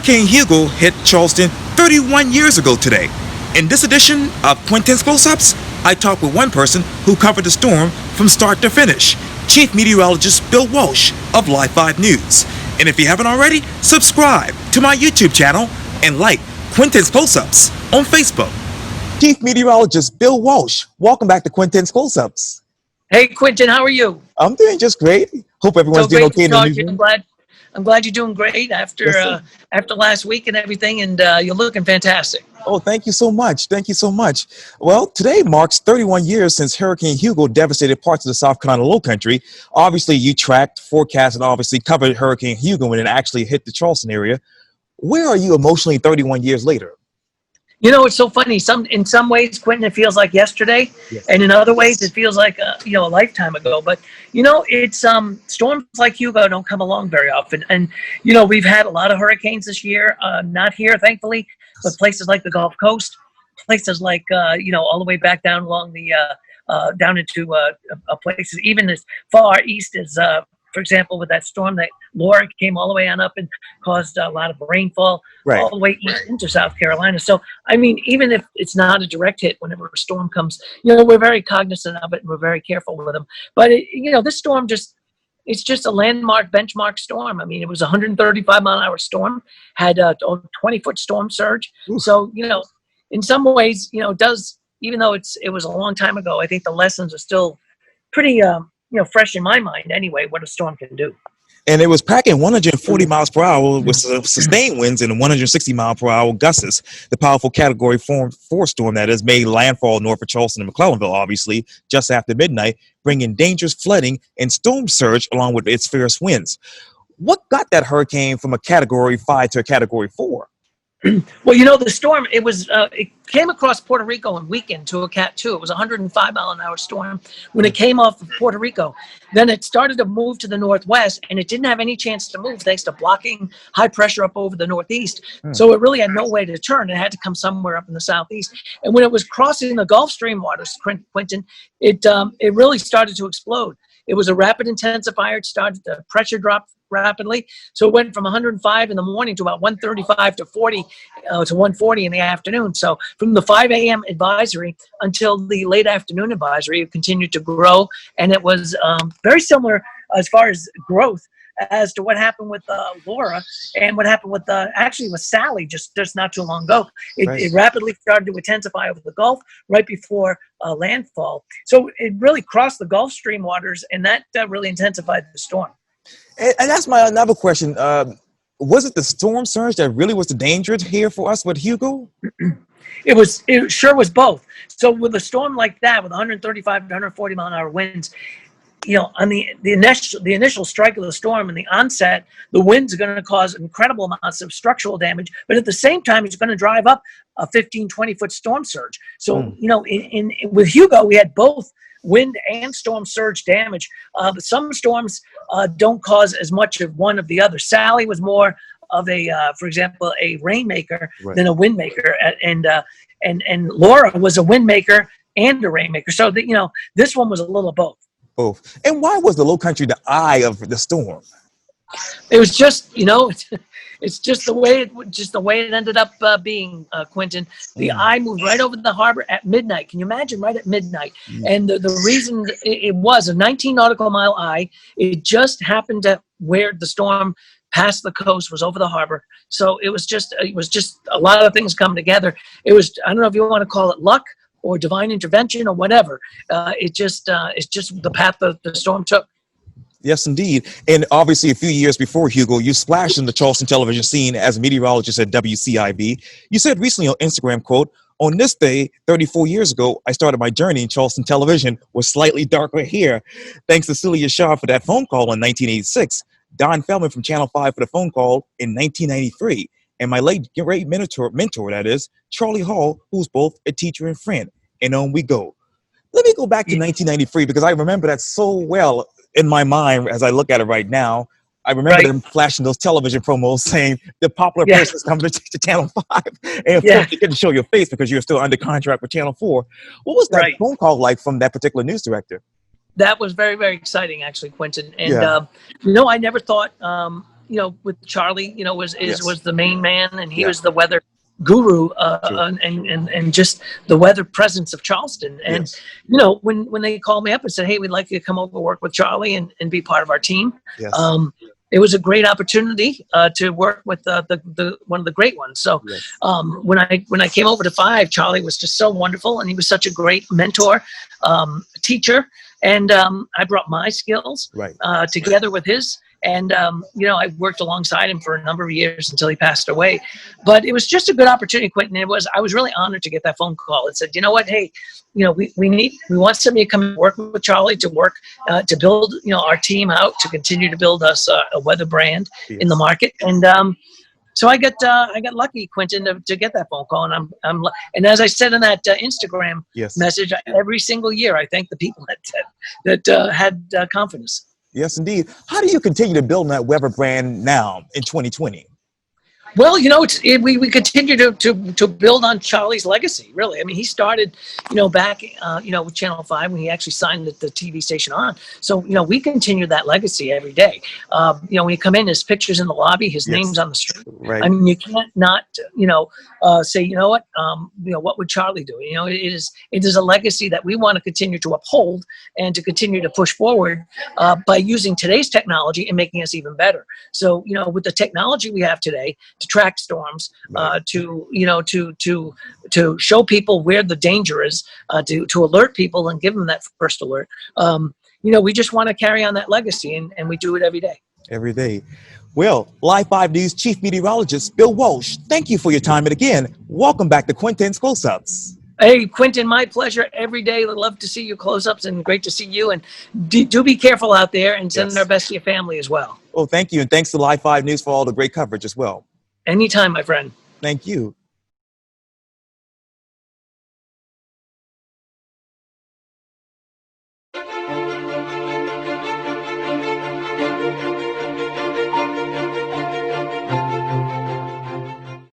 Hurricane Hugo hit Charleston 31 years ago today. In this edition of Quintin's Close-Ups, I talked with one person who covered the storm from start to finish, Chief Meteorologist Bill Walsh of Live 5 News. And if you haven't already, subscribe to my YouTube channel and like Quintin's Close-Ups on Facebook. Chief Meteorologist Bill Walsh, welcome back to Quintin's Close-Ups. Hey, Quintin, how are you? I'm doing just great. Hope everyone's doing okay in the newsroom. I'm glad you're doing great after after last week and everything, and you're looking fantastic. Oh, thank you so much. Thank you so much. Well, today marks 31 years since Hurricane Hugo devastated parts of the South Carolina Lowcountry. Obviously, you tracked, forecast, and obviously covered Hurricane Hugo when it actually hit the Charleston area. Where are you emotionally 31 years later? You know, it's so funny. In some ways, Quintin, it feels like yesterday, yes. And in other ways, it feels like a lifetime ago. But it's storms like Hugo don't come along very often, and we've had a lot of hurricanes this year. Not here, thankfully, but places like the Gulf Coast, places like all the way back down along the down into places even as far east as. For example, with that storm that Laura came all the way on up and caused a lot of rainfall all the way east into South Carolina. So, I mean, even if it's not a direct hit, whenever a storm comes, we're very cognizant of it and we're very careful with them. But, this storm it's just a landmark, benchmark storm. I mean, it was a 135-mile-an-hour storm, had a 20-foot storm surge. Ooh. So, in some ways, it does, even though it was a long time ago, I think the lessons are still pretty fresh in my mind anyway, what a storm can do. And it was packing 140 miles per hour with sustained winds and 160 mile per hour gusts. The powerful Category 4 storm that has made landfall north of Charleston and McClellanville, obviously, just after midnight, bringing dangerous flooding and storm surge along with its fierce winds. What got that hurricane from a Category 5 to a Category 4? Well, the storm, it came across Puerto Rico and weakened to a Cat 2. It was a 105-mile-an-hour storm when it came off of Puerto Rico. Then it started to move to the northwest, and it didn't have any chance to move thanks to blocking high pressure up over the northeast. So it really had no way to turn. It had to come somewhere up in the southeast. And when it was crossing the Gulf Stream waters, Quintin, it really started to explode. It was a rapid intensifier. It started the pressure drop rapidly. So it went from 105 in the morning to about 135 to 40 to 140 in the afternoon. So from the 5 a.m. advisory until the late afternoon advisory, it continued to grow. And it was very similar as far as growth as to what happened with Laura and what happened with actually with Sally just not too long ago. It rapidly started to intensify over the Gulf right before landfall. So it really crossed the Gulf Stream waters, and that really intensified the storm. And that's my another question. Was it the storm surge that really was the danger here for us with Hugo? It sure was both. So with a storm like that, with 135 to 140 mile an hour winds, on the initial strike of the storm and the onset, the winds are going to cause incredible amounts of structural damage. But at the same time, it's going to drive up a 15, 20-foot storm surge. So, with Hugo, we had both wind and storm surge damage. But some storms don't cause as much of one of the other. Sally was more of for example, a rainmaker than a windmaker, and Laura was a windmaker and a rainmaker. So this one was a little of both. Both. And why was the Lowcountry the eye of the storm? It was just, it's just the way it ended up being, Quintin. The eye moved right over the harbor at midnight. Can you imagine? Right at midnight. And the reason it was a 19 nautical mile eye, it just happened to where the storm passed the coast was over the harbor. So it was just a lot of things coming together. It was, I don't know if you want to call it luck or divine intervention or whatever. It's just the path that the storm took. Yes, indeed. And obviously, a few years before Hugo, you splashed in the Charleston television scene as a meteorologist at WCIV. You said recently on Instagram, quote, "On this day, 34 years ago, I started my journey in Charleston television with slightly darker hair. Thanks to Celia Shaw for that phone call in 1986. Don Feldman from Channel 5 for the phone call in 1993. And my late great mentor, that is, Charlie Hall, who's both a teacher and friend. And on we go." Let me go back to 1993 because I remember that so well in my mind as I look at it right now. I remember them flashing those television promos saying the popular person's coming to Channel 5. And of course, you couldn't show your face because you're still under contract with Channel 4. What was that phone call like from that particular news director? That was very, very exciting, actually, Quintin. And, I never thought with Charlie, Yes. was the main man, and he Yeah. was the weather guru, True. and just the weather presence of Charleston. And Yes. when they called me up and said, "Hey, we'd like you to come over work with Charlie and be part of our team," Yes. it was a great opportunity to work with the one of the great ones. So Yes. when I came over to 5, Charlie was just so wonderful, and he was such a great mentor, teacher, and I brought my skills Right. together with his. And, I worked alongside him for a number of years until he passed away. But it was just a good opportunity, Quintin. I was really honored to get that phone call. It said, you know what, hey, we want somebody to come and work with Charlie to work, to build, our team out, to continue to build us a weather brand in the market. And so I got lucky, Quintin, to get that phone call. And and as I said in that Instagram Yes. message, every single year, I thank the people that had confidence. Yes, indeed. How do you continue to build that Weber brand now in 2020? Well, we continue to build on Charlie's legacy, really. I mean, he started, back, with Channel 5 when he actually signed the TV station on. So, we continue that legacy every day. When you come in, his picture's in the lobby, his Yes. name's on the street. Right. I mean, you can't not, say, what would Charlie do? It is a legacy that we want to continue to uphold and to continue to push forward by using today's technology and making us even better. So, with the technology we have today, to track storms, Right. to show people where the danger is, to alert people and give them that first alert. We just want to carry on that legacy, and we do it every day. Every day. Well, Live 5 News Chief Meteorologist Bill Walsh, thank you for your time. And again, welcome back to Quintin's Close-Ups. Hey, Quintin, my pleasure every day. I'd love to see you close-ups, and great to see you. And do be careful out there, and send Yes. our best to your family as well. Oh, thank you. And thanks to Live 5 News for all the great coverage as well. Anytime, my friend. Thank you.